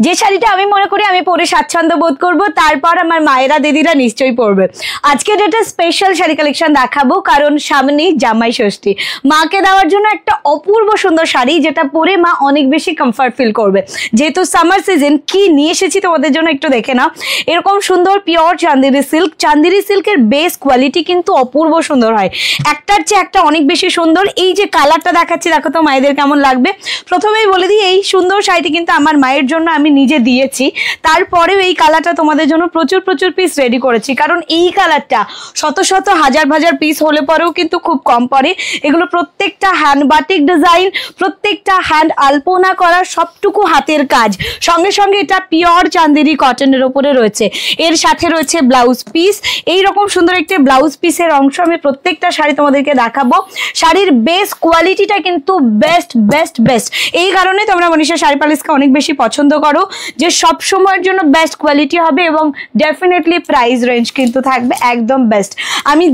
যে শাড়িটা আমি মনে করি আমি পরে স্বাচ্ছন্দ্য বোধ করব, তারপর আমার মায়েরা দিদিরা নিশ্চয়ই পরবে। আজকে যেটা স্পেশাল শাড়ি কালেকশন দেখাবো, কারণ সামনেই জামাই ষষ্ঠী। মাকে দেওয়ার জন্য একটা অপূর্ব সুন্দর শাড়ি, যেটা পরে মা অনেক বেশি কমফর্ট ফিল করবে। যেহেতু সামার সিজন, কি নিয়ে এসেছি তোমাদের জন্য একটু দেখে নাও। এরকম সুন্দর পিওর চান্দেরি সিল্ক। চান্দেরি সিল্কের বেস কোয়ালিটি কিন্তু অপূর্ব সুন্দর হয়, একটার চেয়ে একটা অনেক বেশি সুন্দর। এই যে কালারটা দেখাচ্ছি, দেখো তো মায়েদের কেমন লাগবে। প্রথমেই বলে দিই, এই সুন্দর শাড়িটি কিন্তু আমার মায়ের জন্য আমি নিজে দিয়েছি। তারপরেও এই কালারটা তোমাদের জন্য প্রচুর প্রচুর পিস রেডি করেছি, কারণ এই কালারটা শত শত হাজার হাজার পিস হলে পরেও কিন্তু খুব কম পড়ে। এগুলো প্রত্যেকটা হ্যান্ড বাটিক ডিজাইন, প্রত্যেকটা হ্যান্ড আলপনা করা, সবটুকু হাতের কাজ। সঙ্গে সঙ্গে এটা পিওর চান্দেরি কটনের উপরে রয়েছে। এর সাথে রয়েছে ব্লাউজ পিস। এইরকম সুন্দর একটা ব্লাউজ পিসের অংশ আমি প্রত্যেকটা শাড়ি তোমাদেরকে দেখাবো। শাড়ির বেস কোয়ালিটিটা কিন্তু বেস্ট বেস্ট বেস্ট। এই কারণে তোমরা মনীষা শাড়ি প্যালেসকে অনেক বেশি পছন্দ করো, যে সব সময়ের জন্য বেস্ট কোয়ালিটি হবে এবং ডেফিনেটলি প্রাইস রেঞ্জ কিন্তু থাকবে একদম বেস্ট। আমি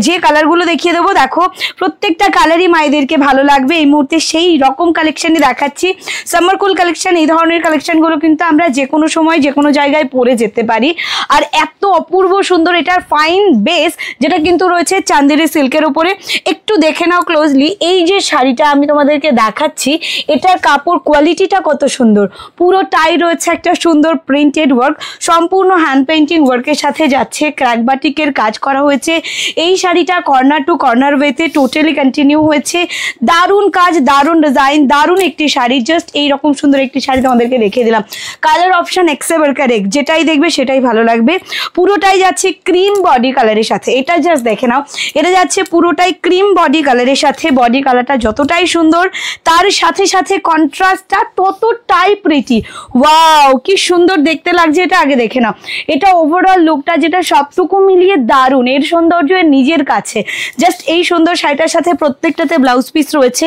যে কালারগুলো দেখিয়ে দেবো, দেখো প্রত্যেকটা কালারই মায়েদেরকে ভালো লাগবে। এই মুহূর্তে সেই রকম কালেকশনই দেখাচ্ছি, সামার কুল কালেকশন। এই ধরনের কালেকশনগুলো কিন্তু আমরা যে কোনো সময় যে কোনো জায়গায় পরে যেতে পারি। আর এত অপূর্ব সুন্দর এটার ফাইন বেস, যেটা কিন্তু রয়েছে চান্দেরি সিল্কের উপরে। একটু দেখে নাও ক্লোজলি, এই যে শাড়িটা আমি তোমাদেরকে দেখাচ্ছি, এটার কাপড় কোয়ালিটিটা কত সুন্দর। পুরোটাই রয়েছে একটা সুন্দর প্রিন্টেড ওয়ার্ক, সম্পূর্ণ হ্যান্ড পেইন্টিং ওয়ার্কের সাথে যাচ্ছে, ক্র্যাক বাটিকের কাজ করা হয়েছে। এই শাড়িটা কর্নার টু কর্নার ওয়েতে টোটালি কন্টিনিউ হয়েছে। দারুণ কাজ, দারুণ ডিজাইন, দারুণ একটি শাড়ি। জাস্ট এইরকম সুন্দর একটি শাড়ি তোমাদেরকে দেখিয়ে দিলাম। কালার অপশন এক্সেবার কারেক্ট, যেটাই দেখবে সেটাই ভালো লাগবে। পুরোটাই যাচ্ছে ক্রিম বডি কালারের সাথে। এটা জাস্ট দেখে নাও, এটা যাচ্ছে পুরোটাই ক্রিম বডি কালারের সাথে। বডি কালারটা যতটাই সুন্দর, তার সাথে সাথে কন্ট্রাস্টটা ততটাই প্রিটি। ওয়াও, কি সুন্দর দেখতে লাগছে এটা। আগে দেখে নাও, এটা ওভারঅল লুকটা যেটা সবটুকু মিলিয়ে দারুণ। এর সৌন্দর্য এর নিজের কাছে। জাস্ট এই সুন্দর শাড়িটার সাথে প্রত্যেকটাতে ব্লাউজ পিস রয়েছে।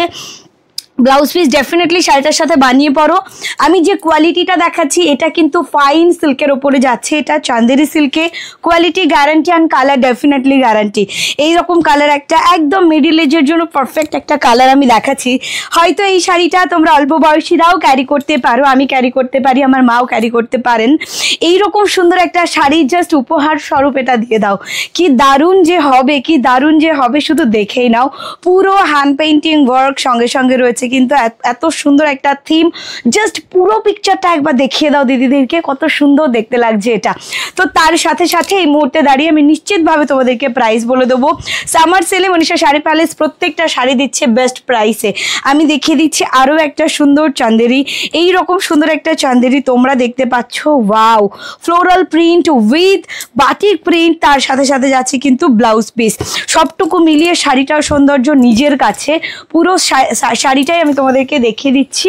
ব্লাউজ পিস ডেফিনেটলি শাড়িটার সাথে বানিয়ে পরো। আমি যে কোয়ালিটিটা দেখাচ্ছি, এটা কিন্তু ফাইন সিল্কের ওপরে যাচ্ছে। এটা চান্দেরি সিল্কে, quality guarantee and colour definitely guarantee. এইরকম কালার একটা একদম মিডিল এজের জন্য পারফেক্ট একটা কালার আমি দেখাচ্ছি। হয়তো এই শাড়িটা তোমরা অল্প বয়সীরাও ক্যারি করতে পারো, আমি ক্যারি করতে পারি, আমার মাও ক্যারি করতে পারেন। এইরকম সুন্দর একটা শাড়ি জাস্ট উপহার স্বরূপ এটা দিয়ে দাও। কি দারুণ যে হবে, কি দারুণ যে হবে, শুধু দেখেই নাও। পুরো হ্যান্ড পেইন্টিং ওয়ার্ক, সঙ্গে সঙ্গে রয়েছে কিন্তু এত সুন্দর একটা থিম। জাস্ট পুরো পিকচারটা একবার দেখিয়ে দাও দিদিদেরকে, কত সুন্দর দেখতে লাগছে এটা। তো তার সাথে সাথে এই মুহূর্তে দাঁড়িয়ে আমি নিশ্চিতভাবে তোমাদেরকে প্রাইস বলে দেবো। সামার সেলে মনীষা শাড়ি প্যালেস প্রত্যেকটা শাড়ি দিচ্ছে বেস্ট প্রাইসে। আমি দেখিয়ে দিচ্ছি আরও একটা সুন্দর চান্দেরি। এইরকম সুন্দর একটা চান্দেরি তোমরা দেখতে পাচ্ছ। Wow, floral print with batik print, তার সাথে সাথে যাচ্ছে কিন্তু ব্লাউজ পিস। সবটুকু মিলিয়ে শাড়িটার সৌন্দর্য নিজের কাছে। পুরো শাড়িটাই আমি তোমাদেরকে দেখিয়ে দিচ্ছি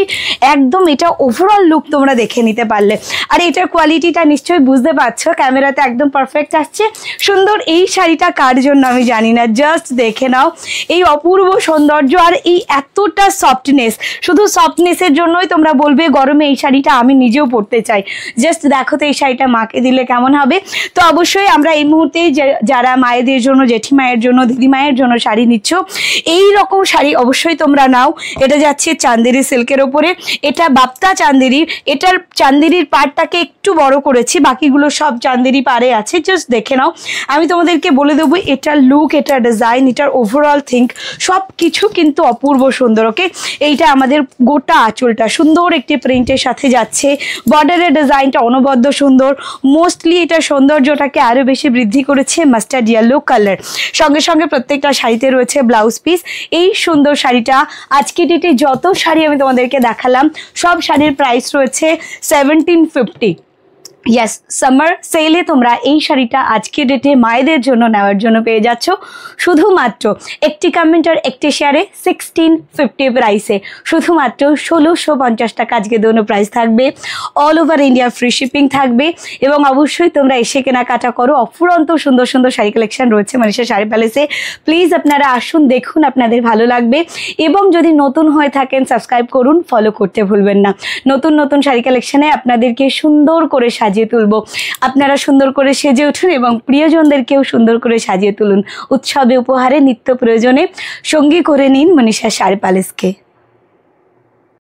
একদম। এটা ওভারঅল লুক তোমরা দেখে নিতে পারলে। আর এটার কোয়ালিটিটা নিশ্চয়ই বুঝতে পারছো, ক্যামেরাতে একদম পারফেক্ট আসছে। সুন্দর এই শাড়িটা কার জন্য আমি জানি না, জাস্ট দেখে নাও এই অপূর্ব সৌন্দর্য। আর এই এতটা সফটনেস, শুধু সফটনেসের জন্যই তোমরা বলবে গরমে এই শাড়িটা আমি নিজেও পরতে চাই। জাস্ট দেখো তো এই শাড়িটা মাকে দিলে কেমন হবে। তো অবশ্যই আমরা এই মুহূর্তে যারা মায়েদের জন্য, জেঠি মায়ের জন্য, দিদি মায়ের জন্য শাড়ি নিচ্ছ, এই রকম শাড়ি অবশ্যই তোমরা নাও। এটা যাচ্ছে চান্দেরি সিল্কের ওপরে। এটা বাপ্তা চান্দেরি। এটার চান্দেরির পাড়টাকে একটু বড় করেছি, বাকিগুলো সব চান্দেরি পাড়ে আছে। জাস্ট দেখে নাও। আমি তোমাদেরকে বলে দেবো এটার লুক, এটার ডিজাইন, এটার ওভারঅল থিঙ্ক সব কিছু কিন্তু অপূর্ব সুন্দর। ওকে, এইটা আমাদের গোটা আঁচলটা সুন্দর একটি প্রিন্টের সাথে যাচ্ছে। বর্ডারের ডিজাইনটা অনবদ্য সুন্দর। মোস্টলি এটা সৌন্দর্যটাকে আরও বেশি বৃদ্ধি করেছে মাস্টার্ড ইয়েলো কালার। সঙ্গে সঙ্গে প্রত্যেকটা শাড়িতে রয়েছে ব্লাউজ পিস। এই সুন্দর শাড়িটা আজকে ডেটে যত শাড়ি আমি তোমাদেরকে দেখালাম, সব শাড়ির প্রাইস রয়েছে 1750। ইয়েস, সামার সেলে তোমরা এই শাড়িটা আজকে ডেটে মায়েদের জন্য নেওয়ার জন্য পেয়ে যাচ্ছ শুধুমাত্র একটি কমেন্ট আর একটি শেয়ারে 1650 প্রাইসে। শুধুমাত্র 1650 টাকা আজকে দোনো প্রাইস থাকবে। All over India free shipping থাকবে। এবং অবশ্যই তোমরা এসে কেনাকাটা করো। অফুরন্ত সুন্দর সুন্দর শাড়ি কালেকশন রয়েছে মনীষা শাড়ি প্যালেসে। প্লিজ আপনারা আসুন, দেখুন, আপনাদের ভালো লাগবে। এবং যদি নতুন হয়ে থাকেন সাবস্ক্রাইব করুন, ফলো করতে ভুলবেন না। নতুন নতুন শাড়ি কালেকশনে আপনাদেরকে সুন্দর করে সাজিয়ে তুলবো। আপনারা সুন্দর করে সেজে উঠুন এবং প্রিয়জনদেরকেও সুন্দর করে সাজিয়ে তুলুন। উৎসবে উপহারে নিত্য প্রয়োজনে সঙ্গী করে নিন মনীষা শাড়ি প্যালেসকে।